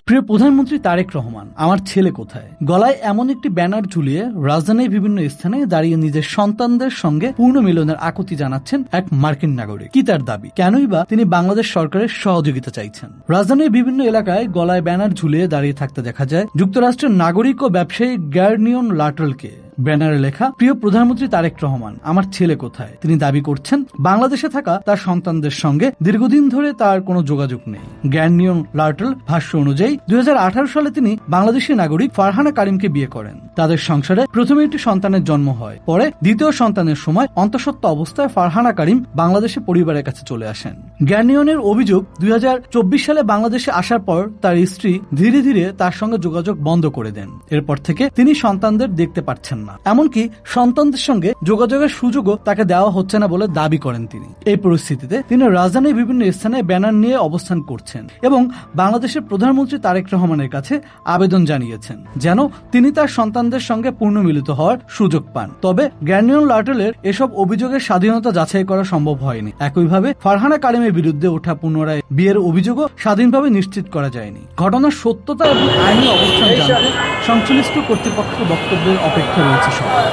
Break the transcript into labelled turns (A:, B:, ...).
A: প্রিয় প্রধানমন্ত্রী তারেক রহমান, আমার ছেলে কোথায়? গলায় এমন একটি ব্যানার ঝুলিয়ে রাজধানীর বিভিন্ন স্থানে দাঁড়িয়ে নিজের সন্তানদের সঙ্গে পূর্ণ মিলনের আকুতি জানাচ্ছেন এক মার্কিন নাগরিক। কি তার দাবি? কেনই বা তিনি বাংলাদেশ সরকারের সহযোগিতা চাইছেন? রাজধানীর বিভিন্ন এলাকায় গলায় ব্যানার ঝুলিয়ে দাঁড়িয়ে থাকতে দেখা যায় যুক্তরাষ্ট্রের নাগরিক ও ব্যবসায়ী গার্নিয়ন লাটলকে। ব্যানারে লেখা, প্রিয় প্রধানমন্ত্রী তারেক রহমান, আমার ছেলে কোথায়? তিনি দাবি করছেন বাংলাদেশে থাকা তার সন্তানদের সঙ্গে দীর্ঘদিন ধরে তার কোনো যোগাযোগ নেই। গার্নিয়ন লাটল ভাষ্য অনুযায়ী 2018 সালে তিনি বাংলাদেশি নাগরিক ফারহানা কারিমকে বিয়ে করেন। তাদের সংসারে প্রথমে একটি সন্তানের জন্ম হয়। পরে দ্বিতীয় সন্তানের সময় অন্তঃসত্ত্বা অবস্থায় ফারহানা কারিম বাংলাদেশে পরিবারের কাছে চলে আসেন। গার্নিয়নের অভিযোগ, 2024 সালে বাংলাদেশে আসার পর তার স্ত্রী ধীরে ধীরে তার সঙ্গে যোগাযোগ বন্ধ করে দেন। এরপর থেকে তিনি সন্তানদের দেখতে পাচ্ছেন না, এমনকি সন্তানদের সঙ্গে যোগাযোগের সুযোগও তাকে দেওয়া হচ্ছে না বলে দাবি করেন তিনি। এই পরিস্থিতিতে তিনি রাজধানীর বিভিন্ন স্থানে ব্যানার নিয়ে অবস্থান করছেন এবং বাংলাদেশের প্রধানমন্ত্রী তারেক রহমানের কাছে আবেদন জানিয়েছেন যেন তিনি তার সন্তানদের সঙ্গে পূর্ণ মিলিত হওয়ার সুযোগ পান। তবে গার্নিয়ন লাটলের এসব অভিযোগের স্বাধীনতা যাচাই করা সম্ভব হয়নি। একইভাবে ফারহানা কারিমের বিরুদ্ধে ওঠা পুনরায় বিয়ের অভিযোগও স্বাধীনভাবে নিশ্চিত করা যায়নি। ঘটনার সত্যতা এবং আইনি অবস্থান জানতে সংশ্লিষ্ট কর্তৃপক্ষের বক্তব্যের অপেক্ষা রয়েছে সবাই।